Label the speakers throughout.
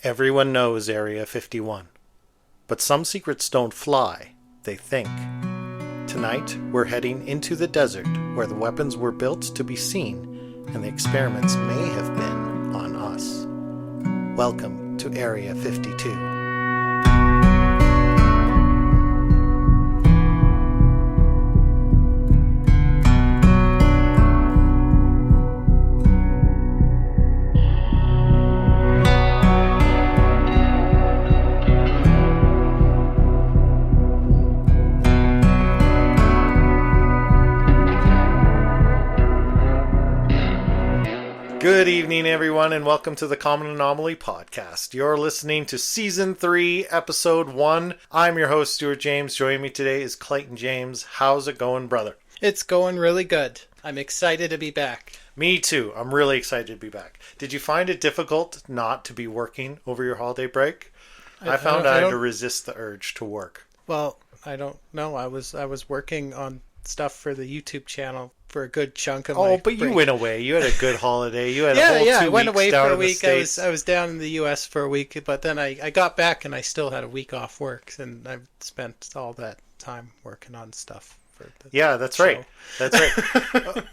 Speaker 1: Everyone knows Area 51. But some secrets don't fly, they think. Tonight, we're heading into the desert where the weapons were built to be seen and the experiments may have been on us. Welcome to Area 52. Good evening, everyone, and welcome to the Common Anomaly Podcast. You're listening to Season 3, Episode 1. I'm your host, Stuart James. Joining me today is Clayton James. How's it going, brother?
Speaker 2: It's going really good. I'm excited to be back.
Speaker 1: Me too. I'm really excited to be back. Did you find it difficult not to be working over your holiday break? I found I had to resist the urge to work.
Speaker 2: Well, I don't know. I was working on stuff for the YouTube channel for a good chunk of my
Speaker 1: but you
Speaker 2: break.
Speaker 1: went away. You had a good holiday. You had a whole 2 weeks
Speaker 2: I went away
Speaker 1: down
Speaker 2: for a
Speaker 1: in the
Speaker 2: week.
Speaker 1: States.
Speaker 2: I was down in the U.S. for a week, but then I got back and I still had a week off work, and I've spent all that time working on stuff for the
Speaker 1: that's
Speaker 2: show.
Speaker 1: right. That's right.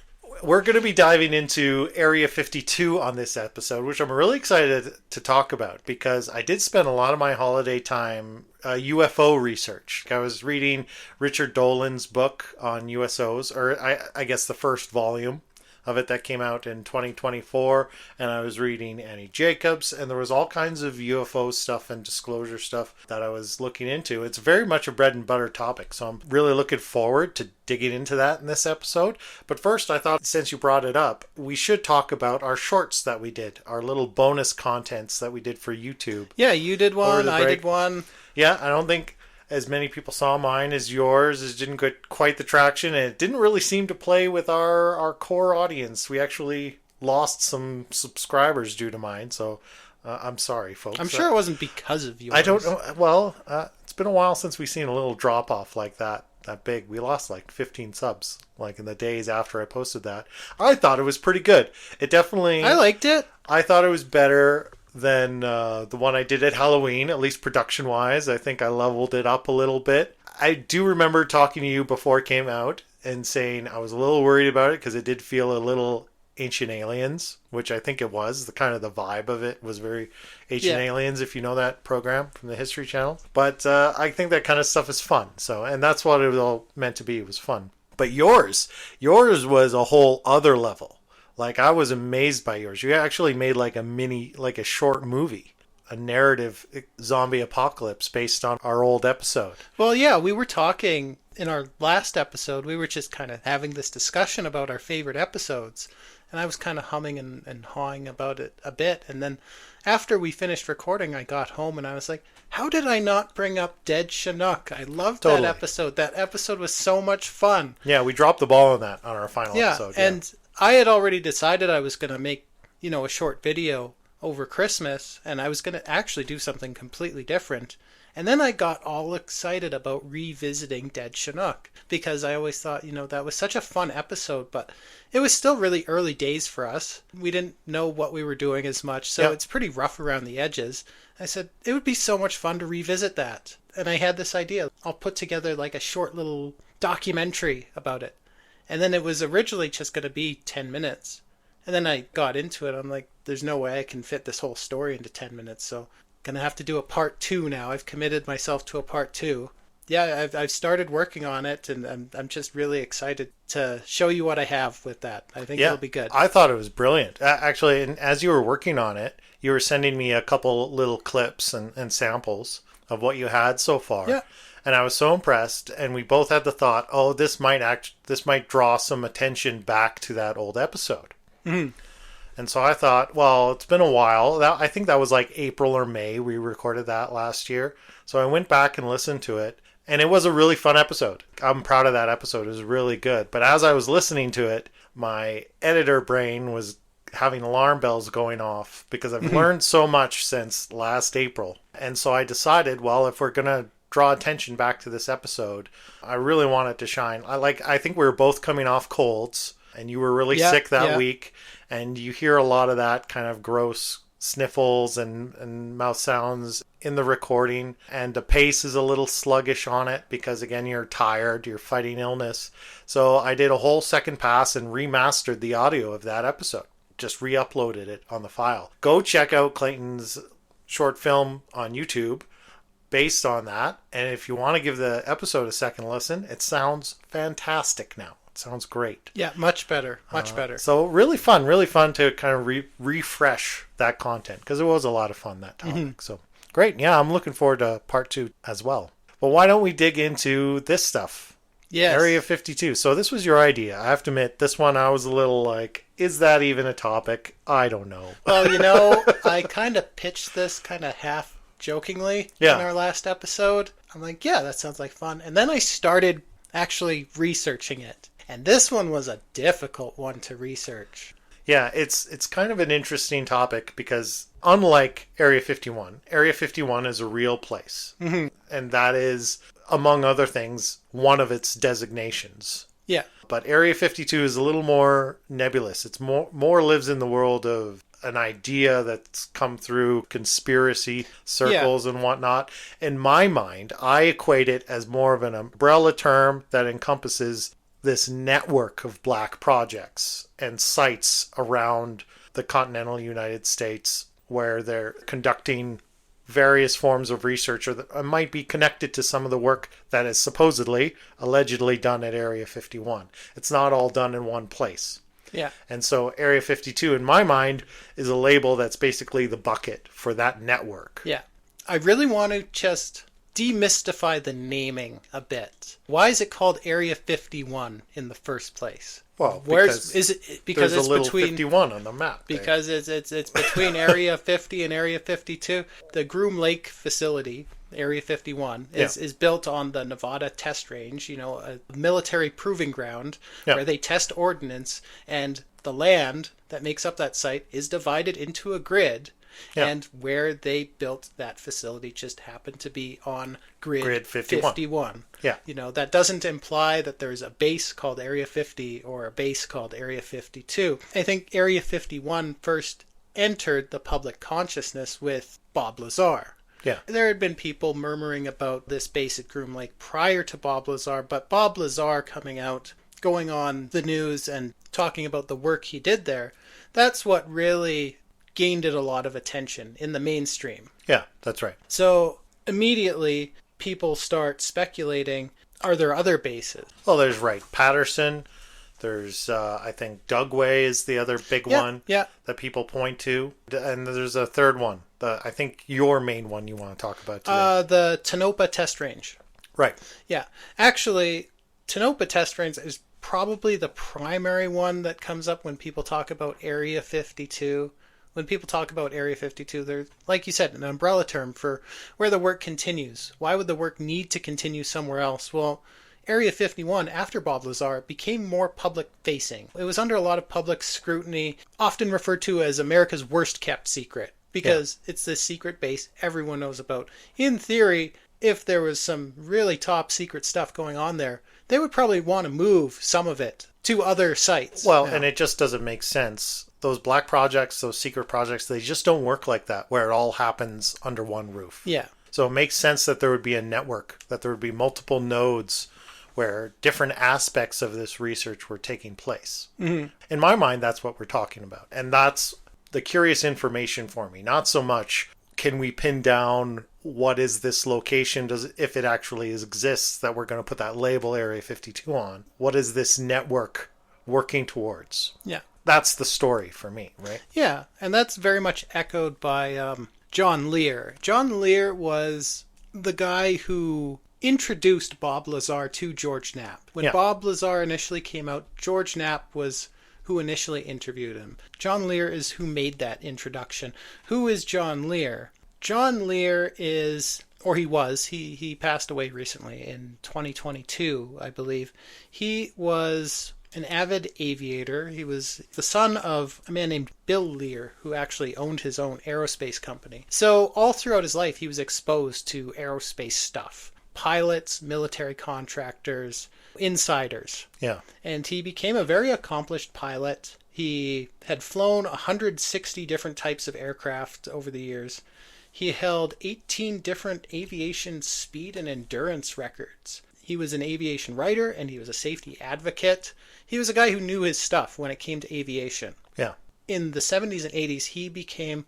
Speaker 1: We're going to be diving into Area 52 on this episode, which I'm really excited to talk about because I did spend a lot of my holiday time UFO research. I was reading Richard Dolan's book on USOs, or I guess the first volume of it that came out in 2024, and I was reading Annie Jacobs, and there was all kinds of UFO stuff and disclosure stuff that I was looking into. It's very much a bread and butter topic, so I'm really looking forward to digging into that in this episode. But first, I thought, since you brought it up, we should talk about our shorts that we did, our little bonus contents that we did for YouTube.
Speaker 2: Yeah, you did one, I did one.
Speaker 1: Yeah, I don't think as many people saw mine as yours. It didn't get quite the traction, and it didn't really seem to play with our core audience. We actually lost some subscribers due to mine, so I'm sorry, folks.
Speaker 2: I'm sure it wasn't because of yours.
Speaker 1: I don't know. Well, it's been a while since we've seen a little drop-off like that big. We lost like 15 subs, like in the days after I posted that. I thought it was pretty good. It definitely...
Speaker 2: I liked it.
Speaker 1: I thought it was better than the one I did at Halloween, at least production-wise. I think I leveled it up a little bit. I do remember talking to you before it came out and saying I was a little worried about it because it did feel a little Ancient Aliens, which I think it was. The kind of the vibe of it was very Ancient Aliens, if you know that program from the History Channel. But I think that kind of stuff is fun. And that's what it was all meant to be. It was fun. But yours was a whole other level. Like, I was amazed by yours. You actually made like a short movie, a narrative zombie apocalypse based on our old episode.
Speaker 2: Well, yeah, we were talking in our last episode. We were just kind of having this discussion about our favorite episodes. And I was kind of humming and hawing about it a bit. And then after we finished recording, I got home and I was like, how did I not bring up Dead Chinook? I loved that episode. That episode was so much fun.
Speaker 1: Yeah, we dropped the ball on that on our final episode. Yeah,
Speaker 2: and I had already decided I was going to make, a short video over Christmas, and I was going to actually do something completely different. And then I got all excited about revisiting Dead Chinook, because I always thought, that was such a fun episode, but it was still really early days for us. We didn't know what we were doing as much, so It's pretty rough around the edges. I said, it would be so much fun to revisit that. And I had this idea. I'll put together like a short little documentary about it. And then it was originally just going to be 10 minutes. And then I got into it. I'm like, there's no way I can fit this whole story into 10 minutes. So I'm going to have to do a part 2 now. I've committed myself to a part 2. Yeah, I've started working on it, and I'm just really excited to show you what I have with that. I think it'll be good.
Speaker 1: I thought it was brilliant. Actually, and as you were working on it, you were sending me a couple little clips and samples of what you had so far.
Speaker 2: Yeah.
Speaker 1: And I was so impressed, and we both had the thought, this might draw some attention back to that old episode.
Speaker 2: Mm-hmm.
Speaker 1: And so I thought, well, it's been a while. I think that was like April or May. We recorded that last year. So I went back and listened to it, and it was a really fun episode. I'm proud of that episode. It was really good. But as I was listening to it, my editor brain was having alarm bells going off because I've learned so much since last April. And so I decided, well, if we're going to draw attention back to this episode, I really want it to shine. I think we were both coming off colds, and you were really sick that week, and you hear a lot of that kind of gross sniffles and mouth sounds in the recording, and the pace is a little sluggish on it because, again, you're tired, you're fighting illness. So I did a whole second pass and remastered the audio of that episode, just re-uploaded it on the file. Go check out Clayton's short film on YouTube based on that, and if you want to give the episode a second listen, it sounds fantastic now. It sounds great.
Speaker 2: Yeah, much better. Much better.
Speaker 1: So really fun to kind of refresh that content, because it was a lot of fun, that topic. Mm-hmm. So great. Yeah, I'm looking forward to part 2 as well. But why don't we dig into this stuff?
Speaker 2: Yes.
Speaker 1: Area 52. So this was your idea. I have to admit, this one I was a little like, is that even a topic? I don't know.
Speaker 2: Well, I kind of pitched this kind of half jokingly in our last episode. I'm like, yeah, that sounds like fun. And then I started actually researching it. And this one was a difficult one to research.
Speaker 1: Yeah, it's kind of an interesting topic because unlike Area 51, Area 51 is a real place. Mm-hmm. And that is, among other things, one of its designations.
Speaker 2: Yeah.
Speaker 1: But Area 52 is a little more nebulous. It's more lives in the world of an idea that's come through conspiracy circles and whatnot. In my mind, I equate it as more of an umbrella term that encompasses this network of black projects and sites around the continental United States where they're conducting various forms of research, or that might be connected to some of the work that is allegedly done at Area 51. It's not all done in one place.
Speaker 2: Yeah.
Speaker 1: And so Area 52, in my mind, is a label that's basically the bucket for that network.
Speaker 2: Yeah. I really want to just demystify the naming a bit. Why is it called Area 51 in the first place?
Speaker 1: Well,
Speaker 2: because
Speaker 1: there's a little 51 on the map.
Speaker 2: Because it's between Area 50 and Area 52. The Groom Lake facility, Area 51, is built on the Nevada test range, a military proving ground where they test ordnance, and the land that makes up that site is divided into a grid. Yeah. And where they built that facility just happened to be on grid 51.
Speaker 1: Yeah.
Speaker 2: That doesn't imply that there's a base called Area 50 or a base called Area 52. I think Area 51 first entered the public consciousness with Bob Lazar.
Speaker 1: Yeah.
Speaker 2: There had been people murmuring about this base at Groom Lake prior to Bob Lazar, but Bob Lazar coming out, going on the news and talking about the work he did there, that's what really gained it a lot of attention in the mainstream.
Speaker 1: Yeah, that's right.
Speaker 2: So immediately people start speculating, are there other bases?
Speaker 1: Well, there's Patterson. There's, I think, Dugway is the other big one that people point to. And there's a third one. I think your main one you want to talk about today.
Speaker 2: The Tonopah Test Range.
Speaker 1: Right.
Speaker 2: Yeah. Actually, Tonopah Test Range is probably the primary one that comes up when people talk about Area 52. When people talk about Area 52, they're, like you said, an umbrella term for where the work continues. Why would the work need to continue somewhere else? Well, Area 51, after Bob Lazar, became more public-facing. It was under a lot of public scrutiny, often referred to as America's worst-kept secret, because it's this secret base everyone knows about. In theory, if there was some really top-secret stuff going on there, they would probably want to move some of it to other sites.
Speaker 1: Well, and it just doesn't make sense. Those black projects, those secret projects, they just don't work like that, where it all happens under one roof.
Speaker 2: Yeah.
Speaker 1: So it makes sense that there would be a network, that there would be multiple nodes where different aspects of this research were taking place. Mm-hmm. In my mind, that's what we're talking about. And that's the curious information for me. Not so much, can we pin down what is this location, if it actually exists, that we're going to put that label Area 52 on. What is this network working towards?
Speaker 2: Yeah.
Speaker 1: That's the story for me, right?
Speaker 2: Yeah, and that's very much echoed by John Lear. John Lear was the guy who introduced Bob Lazar to George Knapp. When Bob Lazar initially came out, George Knapp was who initially interviewed him. John Lear is who made that introduction. Who is John Lear? John Lear is, or he was, he passed away recently in 2022, I believe. He was an avid aviator. He was the son of a man named Bill Lear, who actually owned his own aerospace company. So all throughout his life, he was exposed to aerospace stuff. Pilots, military contractors, insiders.
Speaker 1: Yeah.
Speaker 2: And he became a very accomplished pilot. He had flown 160 different types of aircraft over the years. He held 18 different aviation speed and endurance records. He was an aviation writer and he was a safety advocate. He was a guy who knew his stuff when it came to aviation.
Speaker 1: Yeah.
Speaker 2: In the 70s and 80s, he became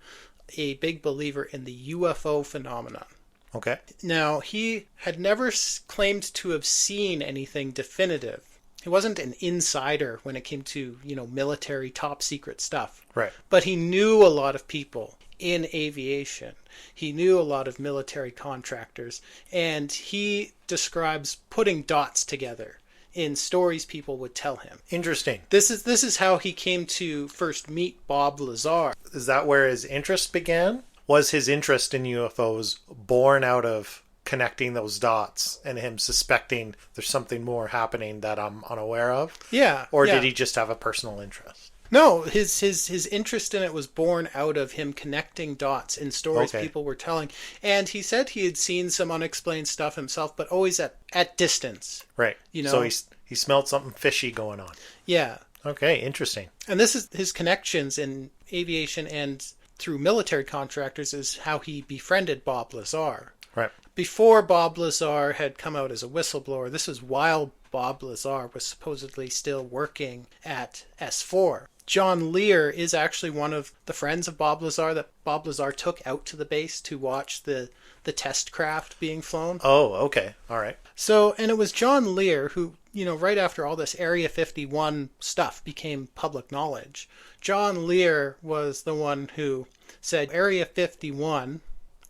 Speaker 2: a big believer in the UFO phenomenon.
Speaker 1: Okay.
Speaker 2: Now, he had never claimed to have seen anything definitive. He wasn't an insider when it came to, military top secret stuff.
Speaker 1: Right.
Speaker 2: But he knew a lot of people in aviation. He knew a lot of military contractors. And he describes putting dots together in stories people would tell him.
Speaker 1: Interesting.
Speaker 2: This is how he came to first meet Bob Lazar.
Speaker 1: Is that where his interest began? Was his interest in UFOs born out of connecting those dots and him suspecting there's something more happening that I'm unaware of?
Speaker 2: Yeah.
Speaker 1: Or
Speaker 2: yeah.
Speaker 1: did he just have a personal interest?
Speaker 2: No, his interest in it was born out of him connecting dots in stories people were telling. And he said he had seen some unexplained stuff himself, but always at distance.
Speaker 1: Right. So he smelled something fishy going on.
Speaker 2: Yeah.
Speaker 1: Okay, interesting.
Speaker 2: And this is his connections in aviation and through military contractors is how he befriended Bob Lazar.
Speaker 1: Right.
Speaker 2: Before Bob Lazar had come out as a whistleblower, this was while Bob Lazar was supposedly still working at S4. John Lear is actually one of the friends of Bob Lazar that Bob Lazar took out to the base to watch the test craft being flown.
Speaker 1: Oh, okay. All right.
Speaker 2: So, and it was John Lear who, right after all this Area 51 stuff became public knowledge, John Lear was the one who said Area 51,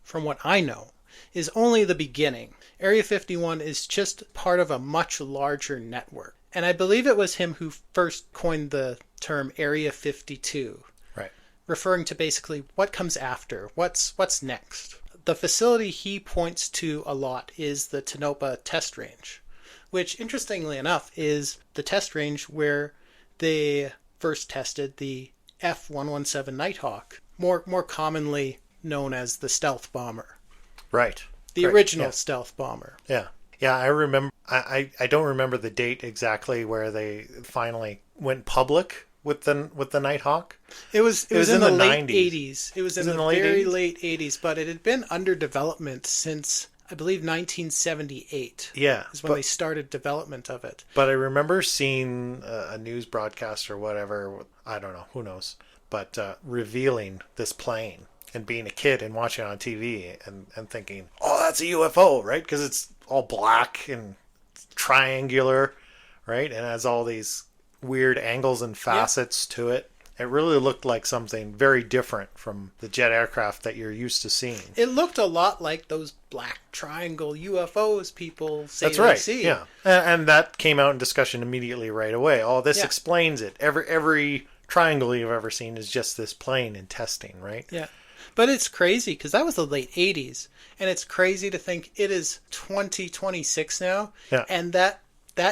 Speaker 2: from what I know, is only the beginning. Area 51 is just part of a much larger network. And I believe it was him who first coined the term Area 52.
Speaker 1: Right.
Speaker 2: Referring to basically what comes after, what's next. The facility he points to a lot is the Tonopah test range, which interestingly enough is the test range where they first tested the F-117 Nighthawk, more commonly known as the stealth bomber.
Speaker 1: Right.
Speaker 2: The original stealth bomber.
Speaker 1: Yeah. Yeah, I remember. I don't remember the date exactly where they finally went public with the Nighthawk.
Speaker 2: It was in the late
Speaker 1: 90s.
Speaker 2: 80s. It was in the very late 80s, but it had been under development since, I believe, 1978.
Speaker 1: Yeah.
Speaker 2: Is when they started development of it.
Speaker 1: But I remember seeing a news broadcast or whatever, I don't know, who knows, but revealing this plane and being a kid and watching it on TV and thinking, oh, that's a UFO, right? Because it's all black and triangular, right? And has all these weird angles and facets to it. It really looked like something very different from the jet aircraft that you're used to seeing.
Speaker 2: It looked a lot like those black triangle UFOs people say
Speaker 1: That's right.
Speaker 2: they see.
Speaker 1: Yeah, and that came out in discussion immediately right away. Oh, this explains it. Every triangle you've ever seen is just this plane in testing, right?
Speaker 2: Yeah. But it's crazy because that was the late 80s. And it's crazy to think it is 2026 now.
Speaker 1: Yeah.
Speaker 2: And that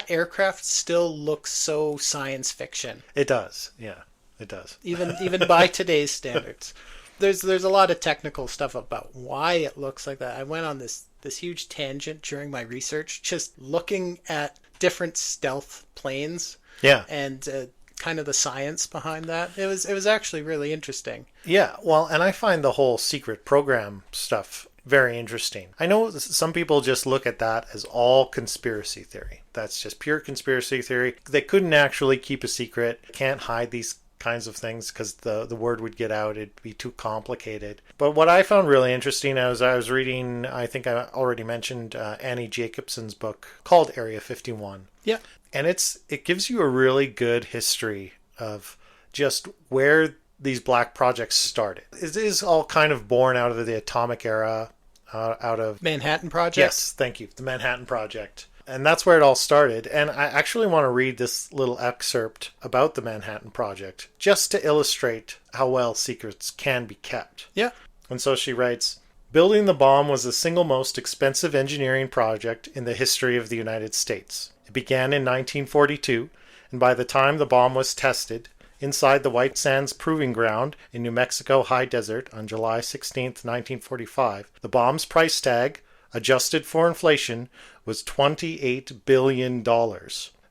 Speaker 2: aircraft still looks so science fiction.
Speaker 1: It does. Yeah, it does.
Speaker 2: Even by today's standards. There's a lot of technical stuff about why it looks like that. I went on this huge tangent during my research, just looking at different stealth planes.
Speaker 1: Yeah.
Speaker 2: And kind of the science behind that. It was actually really interesting.
Speaker 1: Yeah, well, and I find the whole secret program stuff very interesting. I know some people just look at that as all conspiracy theory. That's just pure conspiracy theory. They couldn't actually keep a secret, can't hide these kinds of things because the word would get out. It'd be too complicated. But what I found really interesting as I was reading, I think I already mentioned Annie Jacobson's book called Area 51.
Speaker 2: Yeah.
Speaker 1: And it gives you a really good history of just where these black projects started. It is all kind of born out of the atomic era, out of
Speaker 2: Manhattan Project?
Speaker 1: Yes, thank you. The Manhattan Project. And that's where it all started. And I actually want to read this little excerpt about the Manhattan Project just to illustrate how well secrets can be kept.
Speaker 2: Yeah.
Speaker 1: And so she writes, building the bomb was the single most expensive engineering project in the history of the United States. It began in 1942, and by the time the bomb was tested, inside the White Sands Proving Ground in New Mexico High Desert on July 16, 1945, the bomb's price tag, adjusted for inflation, was $28 billion.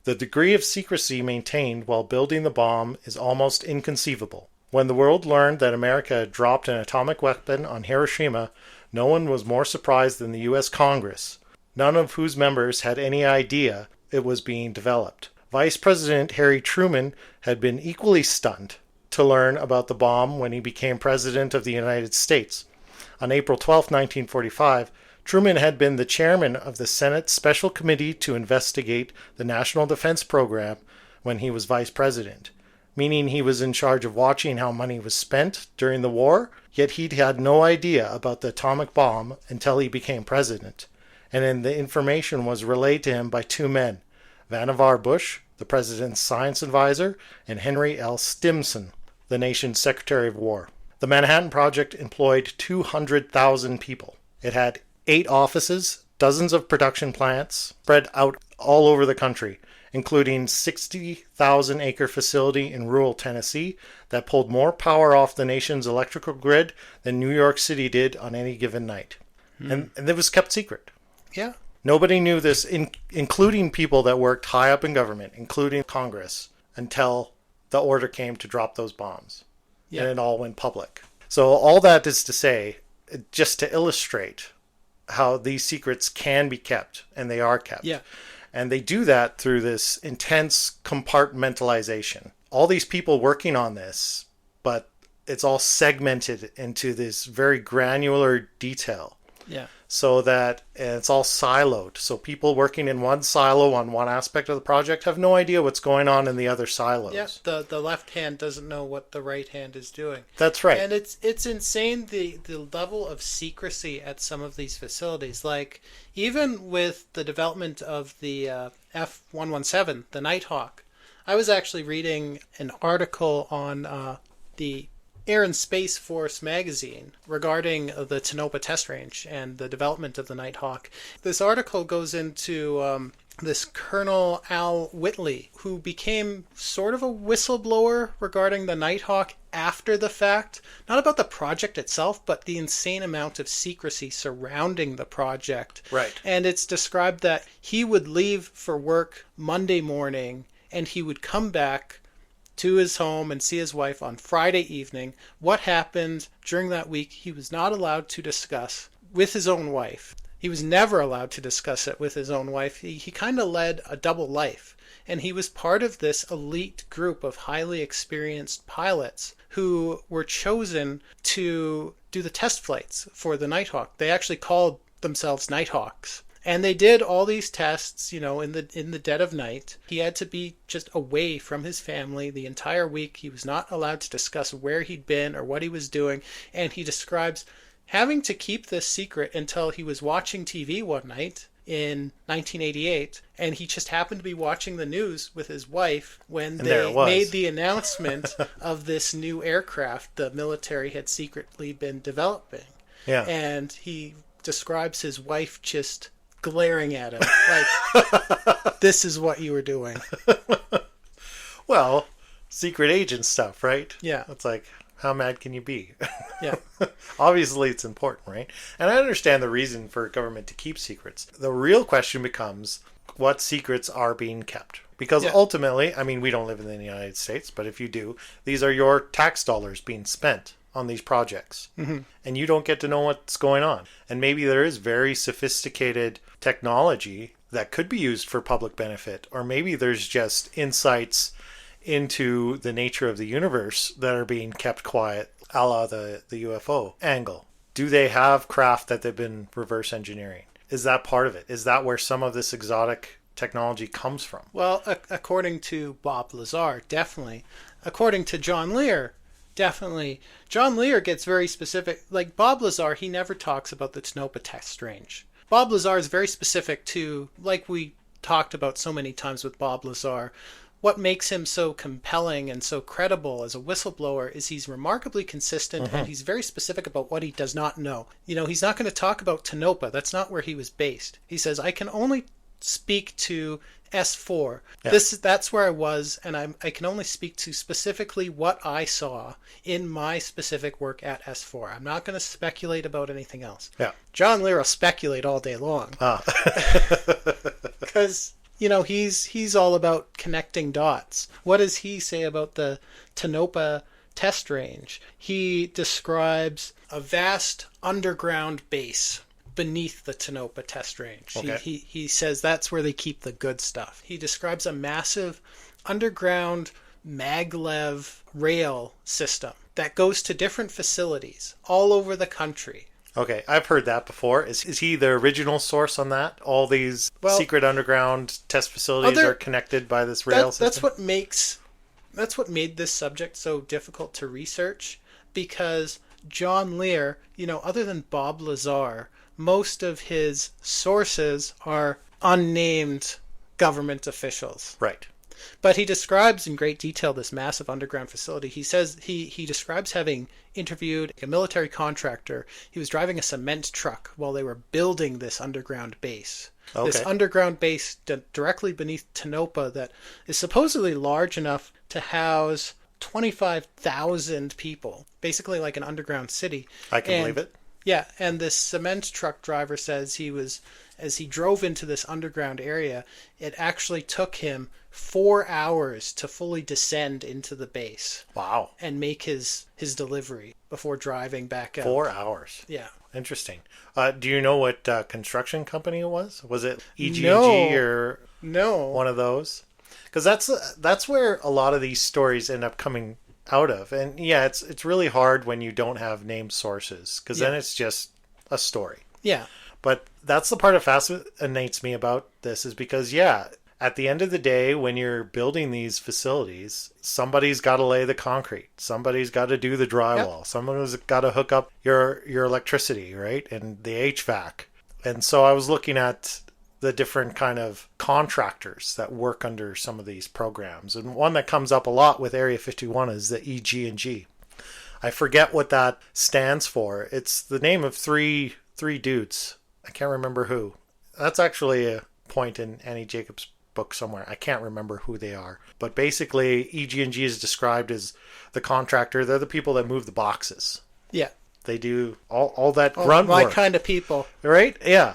Speaker 1: The degree of secrecy maintained while building the bomb is almost inconceivable. When the world learned that America had dropped an atomic weapon on Hiroshima, no one was more surprised than the U.S. Congress, none of whose members had any idea it was being developed. Vice President Harry Truman had been equally stunned to learn about the bomb when he became President of the United States. On April 12, 1945, Truman had been the chairman of the Senate Special Committee to investigate the National Defense Program when he was vice president, meaning he was in charge of watching how money was spent during the war, yet he'd had no idea about the atomic bomb until he became president. And then the information was relayed to him by two men, Vannevar Bush, the president's science advisor, and Henry L. Stimson, the nation's Secretary of War. The Manhattan Project employed 200,000 people. It had 8 offices, dozens of production plants spread out all over the country, including 60,000-acre facility in rural Tennessee that pulled more power off the nation's electrical grid than New York City did on any given night. And it was kept secret.
Speaker 2: Yeah.
Speaker 1: Nobody knew this, including people that worked high up in government, including Congress, until the order came to drop those bombs. Yeah. And it all went public. So all that is to say, just to illustrate how these secrets can be kept, and they are kept.
Speaker 2: Yeah.
Speaker 1: And they do that through this intense compartmentalization. All these people working on this, but it's all segmented into this very granular detail.
Speaker 2: Yeah.
Speaker 1: So that it's all siloed. So people working in one silo on one aspect of the project have no idea what's going on in the other silos.
Speaker 2: Yes, the left hand doesn't know what the right hand is doing.
Speaker 1: That's right.
Speaker 2: And it's insane the level of secrecy at some of these facilities. Like, even with the development of the F-117, the Nighthawk, I was actually reading an article on the Air and Space Force magazine regarding the Tonopah test range and the development of the Nighthawk. This article goes into this Colonel Al Whitley, who became sort of a whistleblower regarding the Nighthawk after the fact. Not about the project itself, but the insane amount of secrecy surrounding the project.
Speaker 1: Right.
Speaker 2: And it's described that he would leave for work Monday morning and he would come back to his home and see his wife on Friday evening. What happened during that week, he was not allowed to discuss with his own wife. He was never allowed to discuss it with his own wife. He kind of led a double life. And he was part of this elite group of highly experienced pilots who were chosen to do the test flights for the Nighthawk. They actually called themselves Nighthawks. And they did all these tests, in the dead of night. He had to be just away from his family the entire week. He was not allowed to discuss where he'd been or what he was doing. And he describes having to keep this secret until he was watching TV one night in 1988. And he just happened to be watching the news with his wife when they made the announcement of this new aircraft the military had secretly been developing.
Speaker 1: Yeah.
Speaker 2: And he describes his wife just glaring at him like, this is what you were doing.
Speaker 1: Well, secret agent stuff, right?
Speaker 2: Yeah.
Speaker 1: It's like, how mad can you be?
Speaker 2: Yeah.
Speaker 1: Obviously, it's important, right? And I understand the reason for government to keep secrets. The real question becomes, what secrets are being kept? Because ultimately, I mean, we don't live in the United States, but if you do, these are your tax dollars being spent on these projects. Mm-hmm. And you don't get to know what's going on. And maybe there is very sophisticated technology that could be used for public benefit, or maybe there's just insights into the nature of the universe that are being kept quiet, a la the UFO angle. Do they have craft that they've been reverse engineering? Is that part of it? Is that where some of this exotic technology comes from?
Speaker 2: Well, according to Bob Lazar, definitely. According to John Lear, definitely. John Lear gets very specific. Like Bob Lazar, he never talks about the Tonopah test range. Bob Lazar is very specific to, like we talked about so many times with Bob Lazar, what makes him so compelling and so credible as a whistleblower is he's remarkably consistent and he's very specific about what he does not know. He's not going to talk about Tonopah. That's not where he was based. He says, I can only speak to S4. Yeah. That's where I was, and I can only speak to specifically what I saw in my specific work at S4. I'm not going to speculate about anything else.
Speaker 1: Yeah.
Speaker 2: John Lear will speculate all day long.
Speaker 1: Ah.
Speaker 2: Because he's all about connecting dots. What does he say about the Tonopah test range? He describes a vast underground base beneath the Tonopah test range.
Speaker 1: Okay.
Speaker 2: He says that's where they keep the good stuff. He describes a massive underground maglev rail system that goes to different facilities all over the country.
Speaker 1: Okay, I've heard that before. Is he the original source on that? All these secret underground test facilities are connected by this rail system?
Speaker 2: That's what made this subject so difficult to research, because John Lear, other than Bob Lazar, most of his sources are unnamed government officials.
Speaker 1: Right.
Speaker 2: But he describes in great detail this massive underground facility. He says he describes having interviewed a military contractor. He was driving a cement truck while they were building this underground base. Okay. This underground base directly beneath Tonopah that is supposedly large enough to house 25,000 people, basically like an underground city.
Speaker 1: I can believe it.
Speaker 2: Yeah, and this cement truck driver says as he drove into this underground area, it actually took him 4 hours to fully descend into the base.
Speaker 1: Wow.
Speaker 2: And make his delivery before driving back out.
Speaker 1: 4 hours.
Speaker 2: Yeah.
Speaker 1: Interesting. Do you know what construction company it was? Was it EG&G or one of those? Because that's where a lot of these stories end up coming out of. And yeah, it's really hard when you don't have named sources, because then it's just a story.
Speaker 2: Yeah.
Speaker 1: But that's the part that fascinates me about this, is because, at the end of the day, when you're building these facilities, somebody's got to lay the concrete. Somebody's got to do the drywall. Yep. Someone's got to hook up your electricity, right? And the HVAC. And so I was looking at the different kind of contractors that work under some of these programs. And one that comes up a lot with Area 51 is the EG&G. I forget what that stands for. It's the name of three dudes. I can't remember who. That's actually a point in Annie Jacobs' book somewhere. I can't remember who they are. But basically, EG&G is described as the contractor. They're the people that move the boxes. Yeah. They do all that grunt work.
Speaker 2: My kind of people.
Speaker 1: Right? Yeah.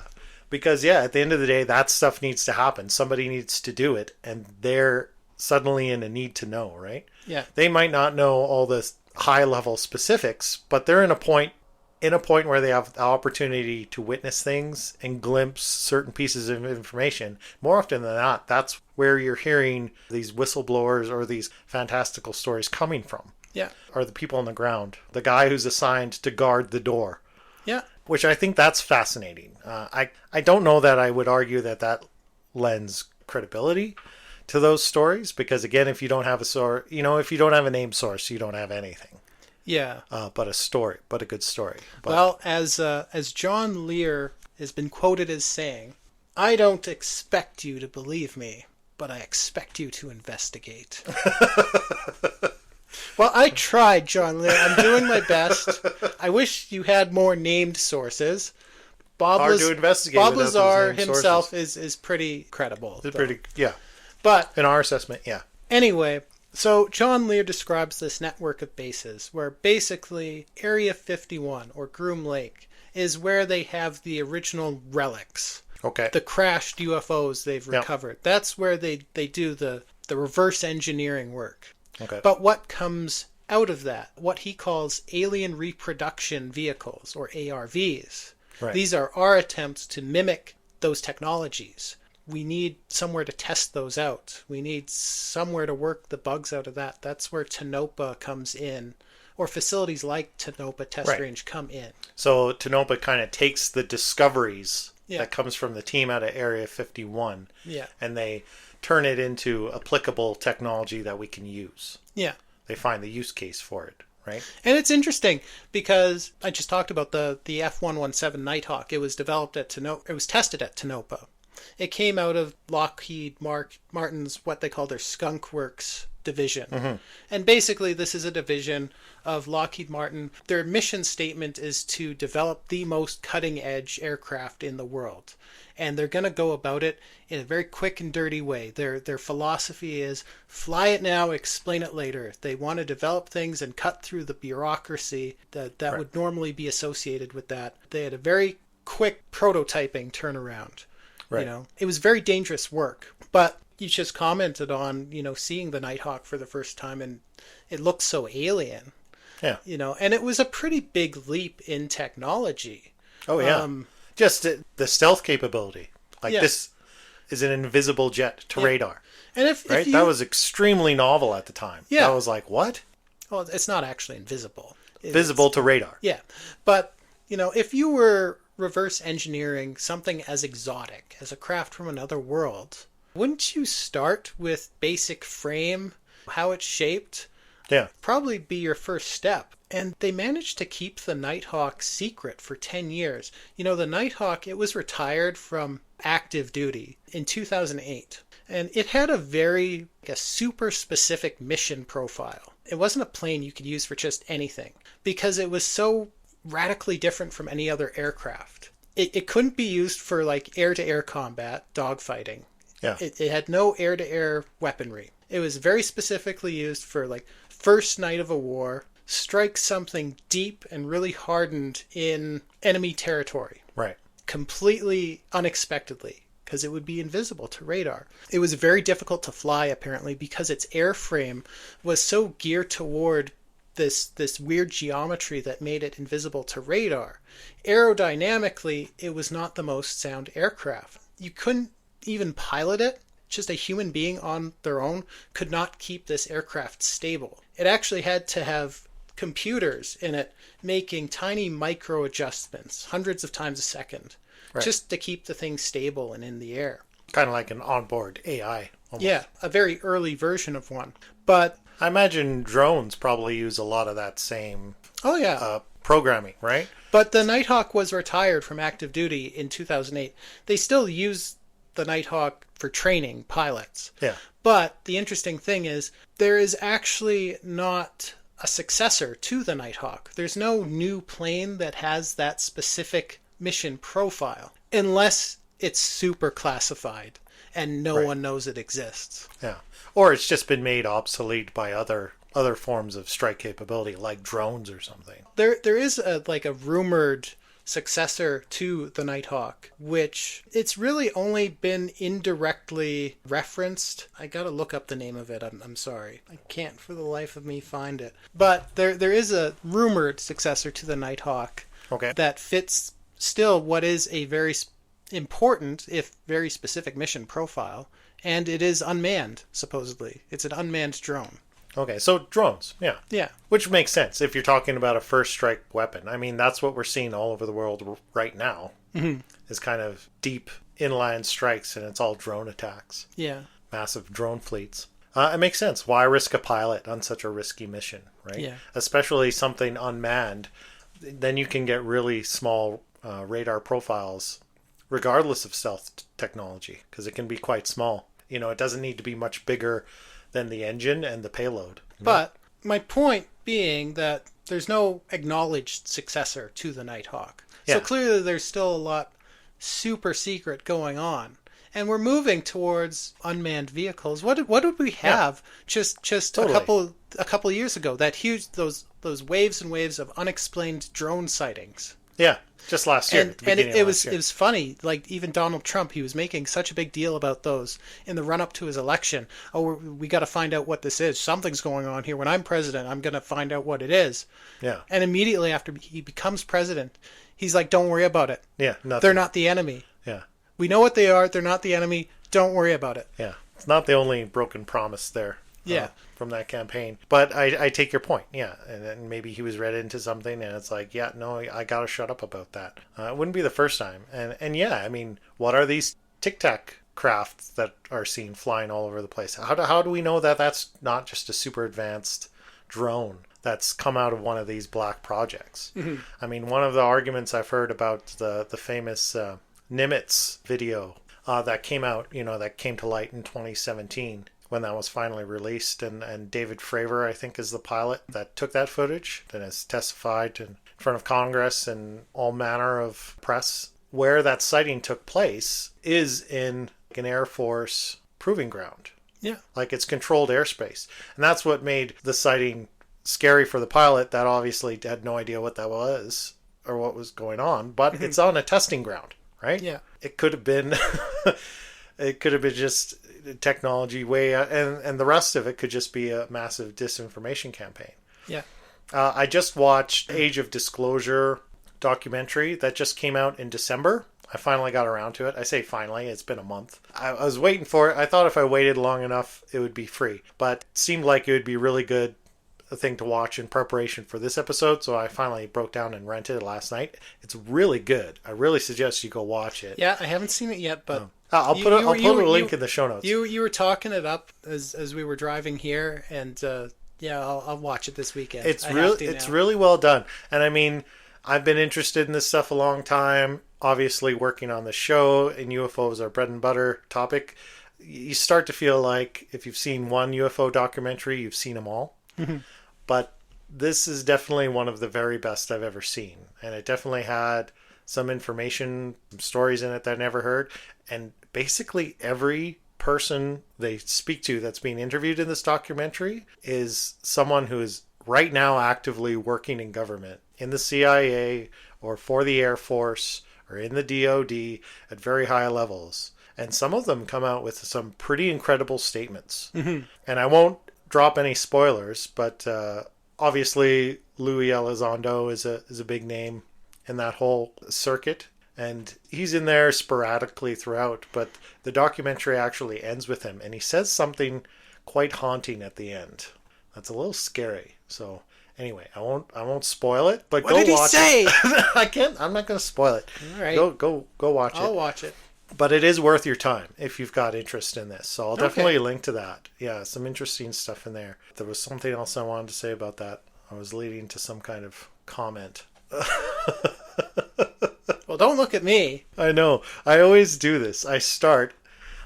Speaker 1: Because, at the end of the day, that stuff needs to happen. Somebody needs to do it, and they're suddenly in a need to know, right?
Speaker 2: Yeah.
Speaker 1: They might not know all the high-level specifics, but they're in a point where they have the opportunity to witness things and glimpse certain pieces of information. More often than not, that's where you're hearing these whistleblowers or these fantastical stories coming from.
Speaker 2: Yeah.
Speaker 1: Are the people on the ground. The guy who's assigned to guard the door.
Speaker 2: Yeah. Which
Speaker 1: I think that's fascinating. I don't know that I would argue that lends credibility to those stories, because, again, if you don't have a source, if you don't have a named source, you don't have anything.
Speaker 2: Yeah.
Speaker 1: But a good story.
Speaker 2: Well, as John Lear has been quoted as saying, "I don't expect you to believe me, but I expect you to investigate." Well, I tried, John Lear. I'm doing my best. I wish you had more named sources.
Speaker 1: Hard to investigate.
Speaker 2: Bob Lazar himself is pretty credible. But
Speaker 1: in our assessment, yeah.
Speaker 2: Anyway, so John Lear describes this network of bases where basically Area 51 or Groom Lake is where they have the original relics.
Speaker 1: Okay.
Speaker 2: The crashed UFOs they've recovered. Yep. That's where they do the reverse engineering work.
Speaker 1: Okay.
Speaker 2: But what comes out of that, what he calls alien reproduction vehicles, or ARVs. Right. These are our attempts to mimic those technologies. We need somewhere to test those out. We need somewhere to work the bugs out of that. That's where Tonopah comes in, or facilities like Tonopah Test Range come in.
Speaker 1: So Tonopah kind of takes the discoveries that comes from the team out of Area 51, and they turn it into applicable technology that we can use.
Speaker 2: Yeah.
Speaker 1: They find the use case for it, right?
Speaker 2: And it's interesting because I just talked about the F-117 Nighthawk. It was developed at It was tested at Tonopah. It came out of Lockheed Martin's, what they call their Skunk Works division. Mm-hmm. And basically this is a division of Lockheed Martin. Their mission statement is to develop the most cutting-edge aircraft in the world. And they're going to go about it in a very quick and dirty way. Their philosophy is fly it now, explain it later. They want to develop things and cut through the bureaucracy that would normally be associated with that. They had a very quick prototyping turnaround.
Speaker 1: Right.
Speaker 2: It was very dangerous work. But you just commented on, seeing the Nighthawk for the first time, and it looked so alien,
Speaker 1: Yeah.
Speaker 2: and it was a pretty big leap in technology.
Speaker 1: Oh, yeah. Just the stealth capability. Like,
Speaker 2: Yeah.
Speaker 1: this is an invisible jet to radar.
Speaker 2: And if
Speaker 1: Right?
Speaker 2: you,
Speaker 1: That was extremely novel at the time.
Speaker 2: Yeah.
Speaker 1: That was like, what?
Speaker 2: well, it's not actually invisible.
Speaker 1: Visible to radar.
Speaker 2: Yeah. But, if you were reverse engineering something as exotic as a craft from another world, wouldn't you start with basic frame, how it's shaped?
Speaker 1: Yeah.
Speaker 2: Probably be your first step. And they managed to keep the Nighthawk secret for 10 years. The Nighthawk, it was retired from active duty in 2008. And it had a super specific mission profile. It wasn't a plane you could use for just anything because it was so radically different from any other aircraft. It couldn't be used for like air-to-air combat, dogfighting.
Speaker 1: Yeah.
Speaker 2: It had no air-to-air weaponry. It was very specifically used for like first night of a war, strike something deep and really hardened in enemy territory.
Speaker 1: Right.
Speaker 2: Completely unexpectedly, because it would be invisible to radar. It was very difficult to fly, apparently, because its airframe was so geared toward this weird geometry that made it invisible to radar. Aerodynamically, it was not the most sound aircraft. You couldn't even pilot it. Just a human being on their own could not keep this aircraft stable. It actually had to have computers in it making tiny micro adjustments, hundreds of times a second,
Speaker 1: Right.
Speaker 2: just to keep the thing stable and in the air.
Speaker 1: Kind of like an onboard AI. Almost.
Speaker 2: Yeah, a very early version of one. But,
Speaker 1: I imagine drones probably use a lot of that same
Speaker 2: oh yeah.
Speaker 1: programming, right?
Speaker 2: But the Nighthawk was retired from active duty in 2008. They still use the Nighthawk for training pilots.
Speaker 1: Yeah.
Speaker 2: But the interesting thing is there is actually not a successor to the Nighthawk. There's no new plane that has that specific mission profile unless it's super classified and no one knows it exists.
Speaker 1: Yeah. Or it's just been made obsolete by other forms of strike capability, like drones or something.
Speaker 2: There is a rumored successor to the Nighthawk, which it's really only been indirectly referenced. I gotta look up the name of it. I'm sorry. I can't for the life of me find it. But there is a rumored successor to the Nighthawk
Speaker 1: Okay.
Speaker 2: that fits still what is a very important, if very specific mission profile, and it is unmanned, supposedly. It's an unmanned drone.
Speaker 1: Okay, so drones, yeah.
Speaker 2: Yeah.
Speaker 1: Which makes sense if you're talking about a first strike weapon. I mean, that's what we're seeing all over the world right now.
Speaker 2: Mm-hmm.
Speaker 1: Is kind of deep inland strikes, and it's all drone attacks.
Speaker 2: Yeah.
Speaker 1: Massive drone fleets. It makes sense. Why risk a pilot on such a risky mission, right?
Speaker 2: Yeah.
Speaker 1: Especially something unmanned. Then you can get really small radar profiles, regardless of stealth technology, because it can be quite small. It doesn't need to be much bigger than the engine and the payload.
Speaker 2: But my point being that there's no acknowledged successor to the Nighthawk.
Speaker 1: Yeah.
Speaker 2: So clearly there's still a lot super secret going on. And we're moving towards unmanned vehicles. What did we have just
Speaker 1: Totally.
Speaker 2: a couple years ago? That huge those waves and waves of unexplained drone sightings.
Speaker 1: Yeah, just last year.
Speaker 2: And it was funny. Like even Donald Trump, he was making such a big deal about those in the run up to his election. Oh, we got to find out what this is. Something's going on here. When I'm president, I'm going to find out what it is.
Speaker 1: Yeah.
Speaker 2: And immediately after he becomes president, he's like, "Don't worry about it.
Speaker 1: Yeah, nothing.
Speaker 2: They're not the enemy.
Speaker 1: Yeah.
Speaker 2: We know what they are. They're not the enemy. Don't worry about it."
Speaker 1: Yeah. It's not the only broken promise there.
Speaker 2: Yeah.
Speaker 1: From that campaign. But I take your point. Yeah. And then maybe he was read into something and it's like, yeah, no, I got to shut up about that. It wouldn't be the first time. And yeah, I mean, what are these Tic Tac crafts that are seen flying all over the place? How do we know that that's not just a super advanced drone that's come out of one of these black projects?
Speaker 2: Mm-hmm.
Speaker 1: I mean, one of the arguments I've heard about the famous Nimitz video that came out, that came to light in 2017 when that was finally released. And David Fravor, I think, is the pilot that took that footage and has testified in front of Congress and all manner of press. Where that sighting took place is in an Air Force proving ground.
Speaker 2: Yeah.
Speaker 1: Like it's controlled airspace. And that's what made the sighting scary for the pilot that obviously had no idea what that was or what was going on. But it's on a testing ground. right?
Speaker 2: Yeah.
Speaker 1: It could have been it could have been just technology way and the rest of it could just be a massive disinformation campaign.
Speaker 2: Yeah.
Speaker 1: I just watched Age of Disclosure documentary that just came out in December. I finally got around to it. I say finally, it's been a month. I was waiting for it. I thought if I waited long enough, it would be free. But it seemed like it would be really good a thing to watch in preparation for this episode, so I finally broke down and rented it last night. It's really good. I really suggest you go watch it.
Speaker 2: Yeah, I haven't seen it yet, but
Speaker 1: I'll put a link in the show notes.
Speaker 2: You were talking it up as we were driving here, and yeah, I'll watch it this weekend.
Speaker 1: It's really well done, and I mean, I've been interested in this stuff a long time. Obviously, working on the show, and UFOs are bread and butter topic. You start to feel like if you've seen one UFO documentary, you've seen them all. But this is definitely one of the very best I've ever seen. And it definitely had some information, some stories in it that I never heard. And basically every person they speak to that's being interviewed in this documentary is someone who is right now actively working in government, in the CIA or for the Air Force or in the DOD at very high levels. And some of them come out with some pretty incredible statements. And I won't drop any spoilers, but obviously Louis Elizondo is a big name in that whole circuit, and he's in there sporadically throughout, but the documentary actually ends with him, and he says something quite haunting at the end. That's a little scary. So anyway, I won't spoil it, but
Speaker 2: what did
Speaker 1: watch
Speaker 2: he say?
Speaker 1: it. I'm not going to spoil it.
Speaker 2: All right.
Speaker 1: Go watch it.
Speaker 2: I'll watch it.
Speaker 1: But it is worth your time if you've got interest in this. So I'll definitely link to that. Yeah, some interesting stuff in there. There was something else I wanted to say about that. I was leading to some kind of comment.
Speaker 2: Well, don't look at me.
Speaker 1: I know. I always do this. I start,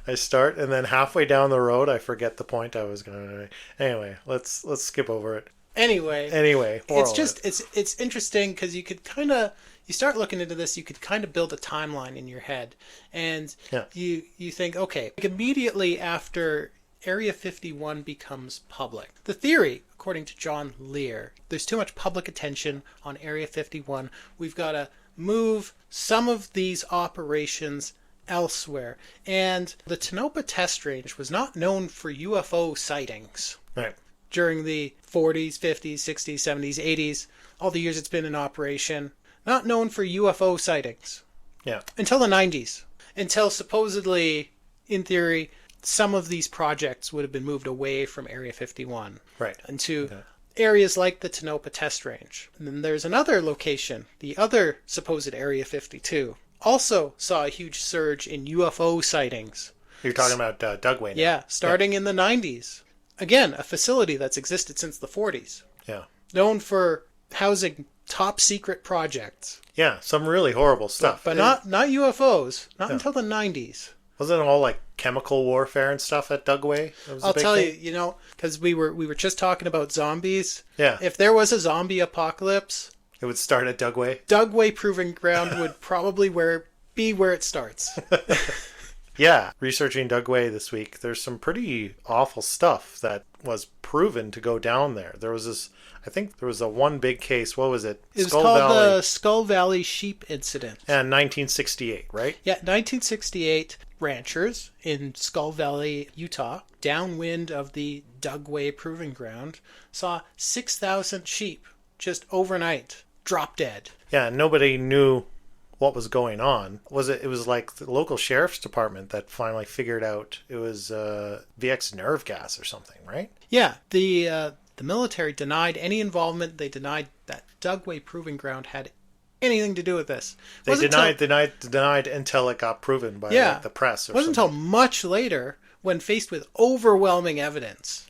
Speaker 1: and then halfway down the road, I forget the point I was going to make. Anyway, let's skip over it.
Speaker 2: Anyway, it's interesting because you could kind of, you start looking into this, you could kind of build a timeline in your head, and you think, okay, like immediately after Area 51 becomes public, the theory, according to John Lear, there's too much public attention on Area 51. We've got to move some of these operations elsewhere, and the Tonopah Test Range was not known for UFO sightings.
Speaker 1: Right.
Speaker 2: During the 40s, 50s, 60s, 70s, 80s, all the years it's been in operation, not known for UFO sightings.
Speaker 1: Yeah.
Speaker 2: Until the 90s. Until supposedly, in theory, some of these projects would have been moved away from Area 51.
Speaker 1: Right.
Speaker 2: Into areas like the Tonopah Test Range. And then there's another location, the other supposed Area 52, also saw a huge surge in UFO sightings.
Speaker 1: You're talking about Dugway now.
Speaker 2: Yeah, starting in the 90s. Again, a facility that's existed since the 40s.
Speaker 1: Yeah.
Speaker 2: Known for housing top secret projects.
Speaker 1: Yeah, some really horrible stuff.
Speaker 2: But not UFOs. Not until the 90s.
Speaker 1: Wasn't it all like chemical warfare and stuff at Dugway?
Speaker 2: I'll tell you, because we were just talking about zombies.
Speaker 1: Yeah.
Speaker 2: If there was a zombie apocalypse,
Speaker 1: it would start at Dugway.
Speaker 2: Dugway Proving Ground would probably be where it starts.
Speaker 1: Yeah, researching Dugway this week, there's some pretty awful stuff that was proven to go down there. There was this, I think there was a one big case, what was it?
Speaker 2: It was called the Skull Valley Sheep Incident.
Speaker 1: And 1968, right?
Speaker 2: Yeah, 1968, ranchers in Skull Valley, Utah, downwind of the Dugway Proving Ground, saw 6,000 sheep just overnight drop dead.
Speaker 1: Yeah, nobody knew what was going on. It was like the local sheriff's department that finally figured out it was VX nerve gas or something, right?
Speaker 2: Yeah, the military denied any involvement. They denied that Dugway Proving Ground had anything to do with this.
Speaker 1: They denied until it got proven by the press. It wasn't
Speaker 2: until much later, when faced with overwhelming evidence,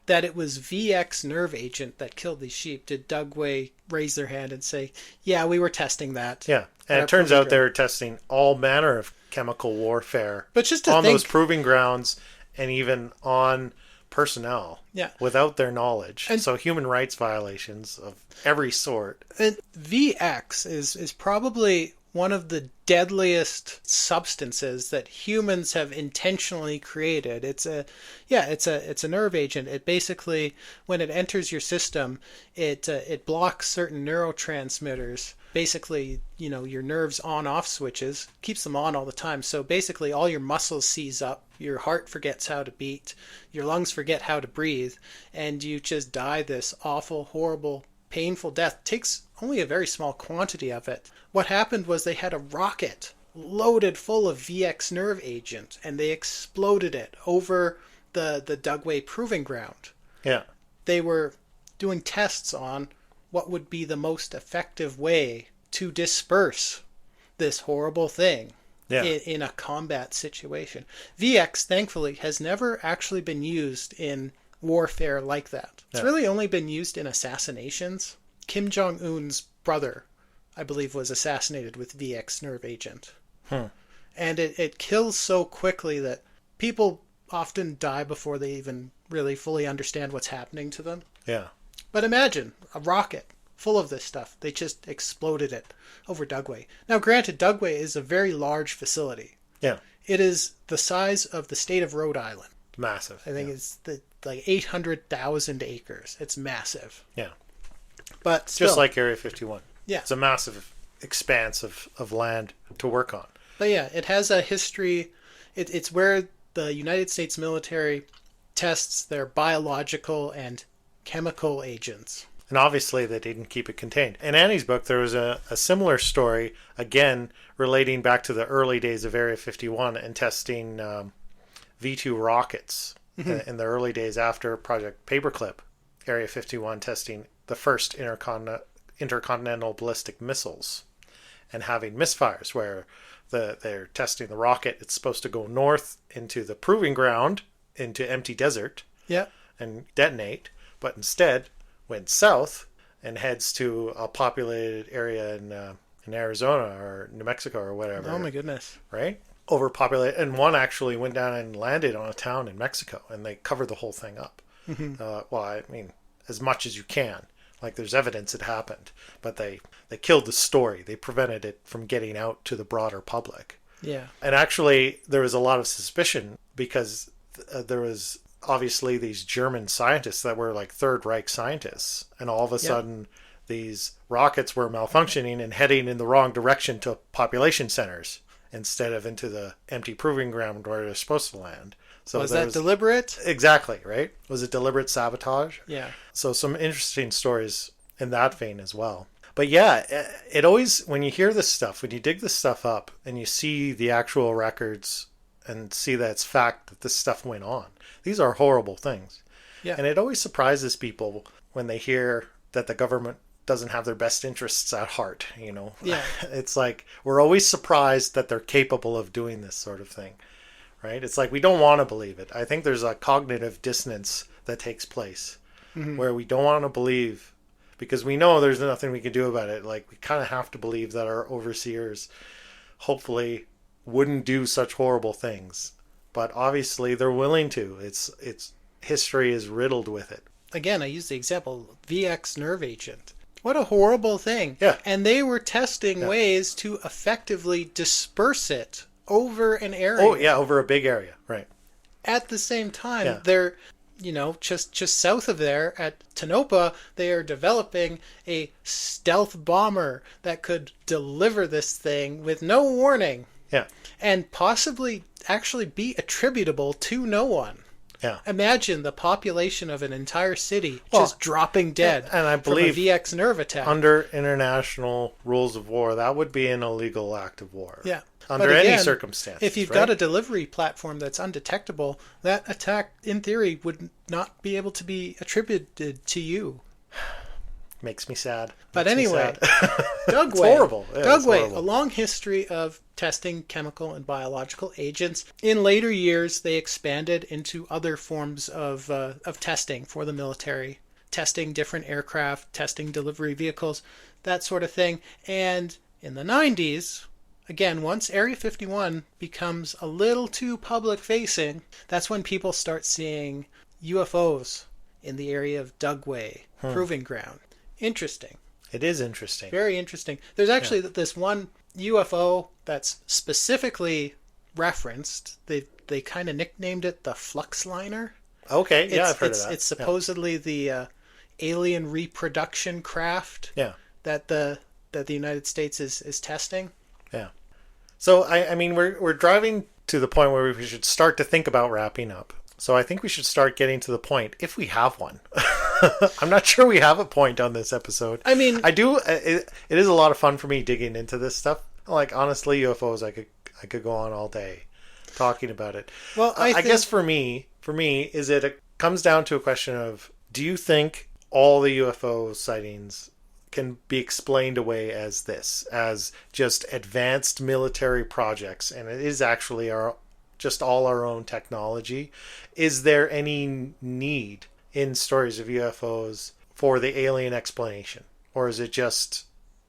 Speaker 2: that it was VX nerve agent that killed these sheep, did Dugway raise their hand and say, "Yeah, we were testing that."
Speaker 1: Yeah, and it turns out they were testing all manner of chemical warfare,
Speaker 2: but just
Speaker 1: on those proving grounds and even on personnel, without their knowledge. And so human rights violations of every sort.
Speaker 2: And VX is probably one of the deadliest substances that humans have intentionally created. It's a nerve agent. It basically, when it enters your system, it blocks certain neurotransmitters basically, your nerves on-off switches, keeps them on all the time. So basically all your muscles seize up, your heart forgets how to beat, your lungs forget how to breathe, and you just die this awful, horrible, painful death. It takes only a very small quantity of it. What happened was they had a rocket loaded full of VX nerve agent, and they exploded it over the Dugway Proving Ground.
Speaker 1: Yeah.
Speaker 2: They were doing tests on what would be the most effective way to disperse this horrible thing in a combat situation. VX, thankfully, has never actually been used in warfare like that. It's really only been used in assassinations. Kim Jong-un's brother, I believe, was assassinated with VX nerve agent. And it kills so quickly that people often die before they even really fully understand what's happening to them.
Speaker 1: Yeah.
Speaker 2: But imagine a rocket full of this stuff. They just exploded it over Dugway. Now, granted, Dugway is a very large facility.
Speaker 1: Yeah.
Speaker 2: It is the size of the state of Rhode Island.
Speaker 1: Massive.
Speaker 2: I think it's like 800,000 acres. It's massive.
Speaker 1: Yeah.
Speaker 2: But still,
Speaker 1: just like Area 51.
Speaker 2: Yeah.
Speaker 1: It's a massive expanse of land to work on.
Speaker 2: But yeah, it has a history. It's where the United States military tests their biological and chemical agents.
Speaker 1: And obviously they didn't keep it contained. In Annie's book, there was a similar story, again, relating back to the early days of Area 51 and testing V-2 rockets in the early days after Project Paperclip. Area 51 testing the first intercontinental ballistic missiles and having misfires where they're testing the rocket. It's supposed to go north into the proving ground, into empty desert, and detonate, but instead went south and heads to a populated area in Arizona or New Mexico or whatever.
Speaker 2: Oh my goodness.
Speaker 1: Right? Overpopulated. And one actually went down and landed on a town in Mexico, and they covered the whole thing up. Well, I mean, as much as you can. Like, there's evidence it happened, but they killed the story. They prevented it from getting out to the broader public.
Speaker 2: Yeah.
Speaker 1: And actually, there was a lot of suspicion because there was obviously these German scientists that were like Third Reich scientists. And all of a sudden, these rockets were malfunctioning and heading in the wrong direction to population centers instead of into the empty proving ground where they're supposed to land. So
Speaker 2: was that deliberate?
Speaker 1: Exactly, right? Was it deliberate sabotage?
Speaker 2: Yeah.
Speaker 1: So some interesting stories in that vein as well. But yeah, it always, when you hear this stuff, when you dig this stuff up and you see the actual records and see that it's fact that this stuff went on, these are horrible things.
Speaker 2: Yeah.
Speaker 1: And it always surprises people when they hear that the government doesn't have their best interests at heart, you know?
Speaker 2: Yeah.
Speaker 1: It's like, we're always surprised that they're capable of doing this sort of thing. Right? It's like we don't want to believe it. I think there's a cognitive dissonance that takes place where we don't want to believe because we know there's nothing we can do about it. Like, we kind of have to believe that our overseers hopefully wouldn't do such horrible things. But obviously they're willing to. It's history is riddled with it.
Speaker 2: Again, I use the example VX nerve agent. What a horrible thing.
Speaker 1: Yeah.
Speaker 2: And they were testing ways to effectively disperse it over an area.
Speaker 1: Oh, yeah, over a big area, right.
Speaker 2: At the same time, they're, just south of there at Tonopah, they are developing a stealth bomber that could deliver this thing with no warning.
Speaker 1: Yeah.
Speaker 2: And possibly actually be attributable to no one.
Speaker 1: Yeah.
Speaker 2: Imagine the population of an entire city just dropping dead
Speaker 1: and I believe
Speaker 2: from a VX nerve attack.
Speaker 1: Under international rules of war, that would be an illegal act of war.
Speaker 2: Yeah.
Speaker 1: Under any circumstance.
Speaker 2: If you've got a delivery platform that's undetectable, that attack, in theory, would not be able to be attributed to you.
Speaker 1: Makes me sad.
Speaker 2: But anyway, Dugway.
Speaker 1: It's horrible. Yeah,
Speaker 2: Dugway,
Speaker 1: it's horrible.
Speaker 2: A long history of testing chemical and biological agents. In later years, they expanded into other forms of testing for the military, testing different aircraft, testing delivery vehicles, that sort of thing. And in the 90s, again, once Area 51 becomes a little too public-facing, that's when people start seeing UFOs in the area of Dugway, Proving Ground. Interesting.
Speaker 1: It is interesting.
Speaker 2: Very interesting. There's actually this one UFO that's specifically referenced. They kind of nicknamed it the Fluxliner.
Speaker 1: Okay, yeah, I've heard of that.
Speaker 2: It's supposedly the alien reproduction craft
Speaker 1: Yeah.
Speaker 2: that the that the United States is testing.
Speaker 1: Yeah. So I mean we're driving to the point where we should start to think about wrapping up. So I think we should start getting to the point, if we have one. I'm not sure we have a point on this episode.
Speaker 2: I mean,
Speaker 1: I do. It is a lot of fun for me digging into this stuff. Like honestly, UFOs, I could go on all day talking about it.
Speaker 2: Well,
Speaker 1: I guess for me, is it comes down to a question of, do you think all the UFO sightings can be explained away as just advanced military projects, and it is actually just all our own technology? Is there any need in stories of UFOs for the alien explanation? Or is it just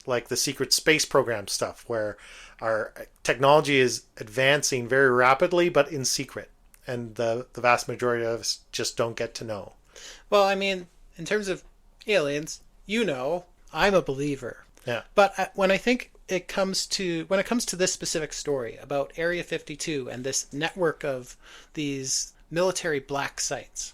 Speaker 1: like the secret space program stuff where our technology is advancing very rapidly but in secret, and the vast majority of us just don't get to know?
Speaker 2: Well, I mean, in terms of aliens, I'm a believer.
Speaker 1: Yeah.
Speaker 2: But when it comes to this specific story about Area 52 and this network of these military black sites,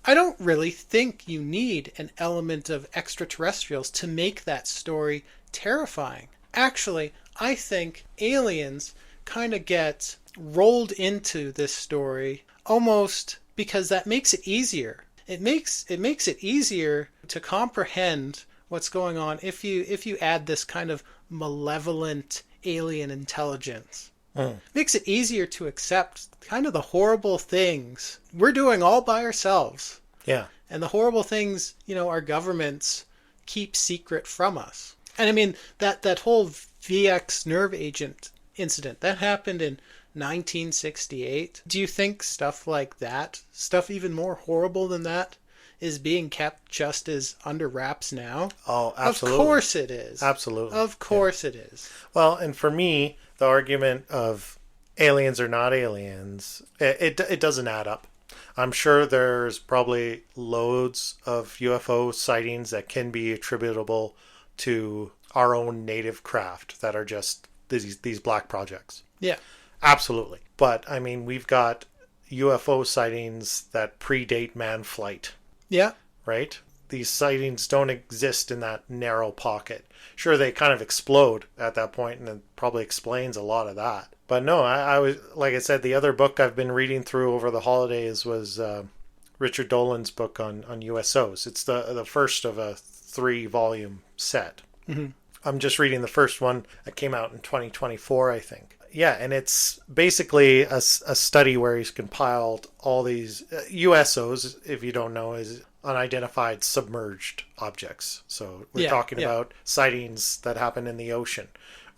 Speaker 2: I don't really think you need an element of extraterrestrials to make that story terrifying. Actually, I think aliens kind of get rolled into this story almost because that makes it easier. It makes it easier to comprehend what's going on if you add this kind of malevolent alien intelligence. It makes it easier to accept kind of the horrible things we're doing all by ourselves.
Speaker 1: Yeah.
Speaker 2: And the horrible things, our governments keep secret from us. And I mean, that whole VX nerve agent incident, that happened in 1968. Do you think stuff like that, stuff even more horrible than that, is being kept just as under wraps now?
Speaker 1: Oh, absolutely.
Speaker 2: Of course it is.
Speaker 1: Absolutely.
Speaker 2: Of course it is.
Speaker 1: Well, and for me, the argument of aliens or not aliens, it doesn't add up. I'm sure there's probably loads of UFO sightings that can be attributable to our own native craft that are just these black projects.
Speaker 2: Yeah.
Speaker 1: Absolutely. But, I mean, we've got UFO sightings that predate man flight.
Speaker 2: Yeah.
Speaker 1: Right? These sightings don't exist in that narrow pocket. Sure, they kind of explode at that point, and it probably explains a lot of that. But no, I was, like I said, the other book I've been reading through over the holidays was Richard Dolan's book on USOs. It's the first of a 3-volume set.
Speaker 2: Mm-hmm.
Speaker 1: I'm just reading the first one that came out in 2024, I think. Yeah, and it's basically a study where he's compiled all these USOs, if you don't know, is unidentified submerged objects. So we're talking about sightings that happen in the ocean,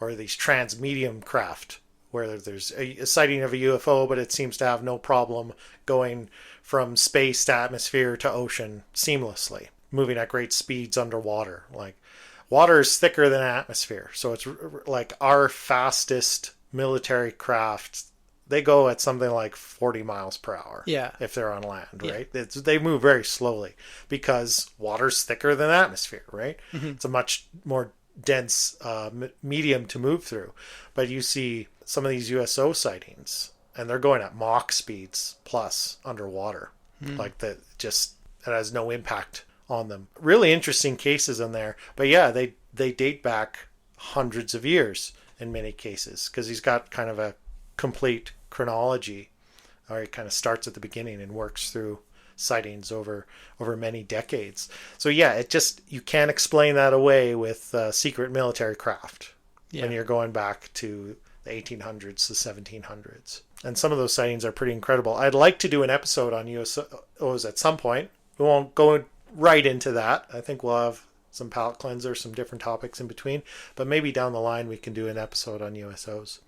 Speaker 1: or these transmedium craft where there's a sighting of a UFO, but it seems to have no problem going from space to atmosphere to ocean seamlessly, moving at great speeds underwater. Like, water is thicker than atmosphere, so it's like our fastest military craft, they go at something like 40 miles per hour.
Speaker 2: Yeah.
Speaker 1: If they're on land, right? They move very slowly because water's thicker than atmosphere, right? Mm-hmm. It's a much more dense medium to move through. But you see some of these USO sightings, and they're going at Mach speeds plus underwater. Like that, just it has no impact on them. Really interesting cases in there. But yeah, they date back hundreds of years in many cases, because he's got kind of a complete chronology, or he kind of starts at the beginning and works through sightings over many decades. So yeah, you can't explain that away with secret military craft when you're going back to the 1800s, the 1700s. And some of those sightings are pretty incredible. I'd like to do an episode on USOs at some point. We won't go right into that. I think we'll have some palate cleanser, some different topics in between, but maybe down the line we can do an episode on USOs.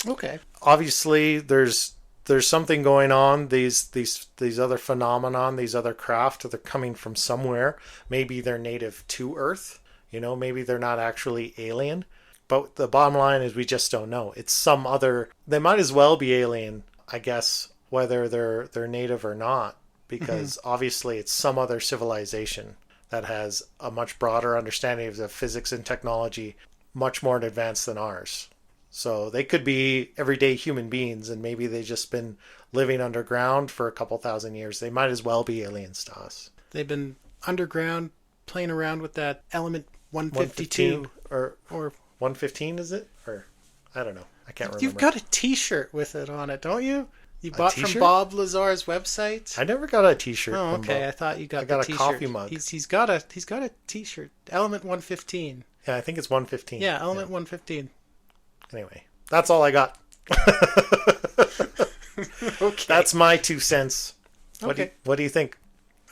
Speaker 2: Okay.
Speaker 1: Obviously, there's something going on. These other phenomenon, these other craft, they're coming from somewhere. Maybe they're native to Earth. Maybe they're not actually alien. But the bottom line is we just don't know. It's some other. They might as well be alien, I guess, whether they're native or not, because obviously it's some other civilization that has a much broader understanding of the physics and technology, much more in advance than ours. So they could be everyday human beings, and maybe they've just been living underground for a couple thousand years. They might as well be aliens to us.
Speaker 2: They've been underground playing around with that element 152.
Speaker 1: or
Speaker 2: Or
Speaker 1: 115 is it? Or I don't know. I can't remember.
Speaker 2: you've got a T-shirt with it on it, don't you? You bought from
Speaker 1: t-shirt?
Speaker 2: Bob Lazar's website.
Speaker 1: I never got a T-shirt.
Speaker 2: Oh,
Speaker 1: from
Speaker 2: okay.
Speaker 1: Bob.
Speaker 2: I thought you got.
Speaker 1: I got
Speaker 2: the
Speaker 1: a
Speaker 2: T-shirt.
Speaker 1: coffee mug.
Speaker 2: He's got a T-shirt. Element 115.
Speaker 1: Yeah, I think it's 115.
Speaker 2: Yeah, Element 115.
Speaker 1: Anyway, that's all I got.
Speaker 2: Okay.
Speaker 1: That's my 2 cents.
Speaker 2: Okay.
Speaker 1: What do you think?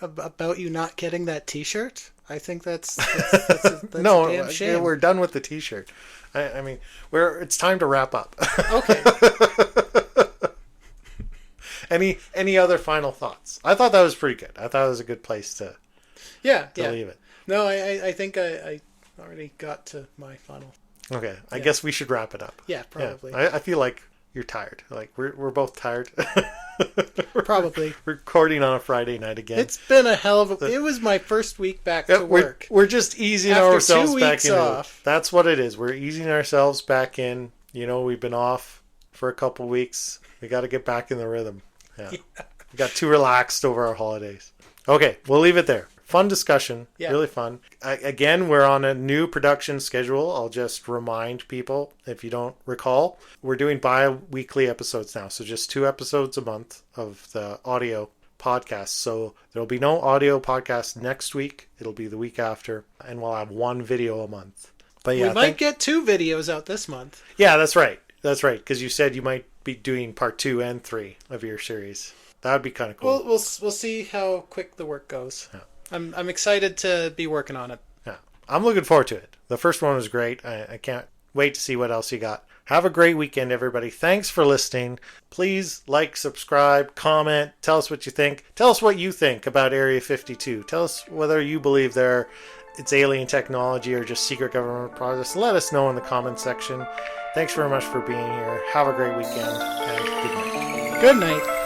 Speaker 2: About you not getting that T-shirt? I think that's a
Speaker 1: No,
Speaker 2: damn shame.
Speaker 1: we're done with the T-shirt. I mean, it's time to wrap up.
Speaker 2: Okay.
Speaker 1: Any other final thoughts? I thought that was pretty good. I thought it was a good place to leave it.
Speaker 2: No, I think I already got to my final.
Speaker 1: Okay, I guess we should wrap it up.
Speaker 2: Yeah, probably.
Speaker 1: Yeah, I feel like you're tired. Like we're both tired.
Speaker 2: Probably.
Speaker 1: Recording on a Friday night again.
Speaker 2: It's been a hell of a... It was my first week back to work.
Speaker 1: We're just easing
Speaker 2: After
Speaker 1: ourselves
Speaker 2: 2
Speaker 1: back
Speaker 2: weeks
Speaker 1: in.
Speaker 2: off.
Speaker 1: That's what it is. We're easing ourselves back in. You know, we've been off for a couple weeks. We got to get back in the rhythm. Yeah. We got too relaxed over our holidays. Okay, we'll leave it there. Fun discussion. Yeah. Really fun. Again, we're on a new production schedule. I'll just remind people, if you don't recall, we're doing bi-weekly episodes now. So just 2 episodes a month of the audio podcast. So there'll be no audio podcast next week. It'll be the week after. And we'll have 1 video a month. But yeah,
Speaker 2: we might get 2 videos out this month.
Speaker 1: Yeah, that's right. That's right. Because you said you might be doing part 2 and 3 of your series. That would be kind of cool.
Speaker 2: We'll see how quick the work goes.
Speaker 1: Yeah.
Speaker 2: I'm excited to be working on it.
Speaker 1: Yeah, I'm looking forward to it. The first one was great. I can't wait to see what else you got. Have a great weekend, everybody. Thanks for listening. Please like, subscribe, comment. Tell us what you think. Tell us what you think about Area 52. Tell us whether you believe it's alien technology or just secret government projects. Let us know in the comment section. Thanks very much for being here. Have a great weekend and good night.
Speaker 2: Good night.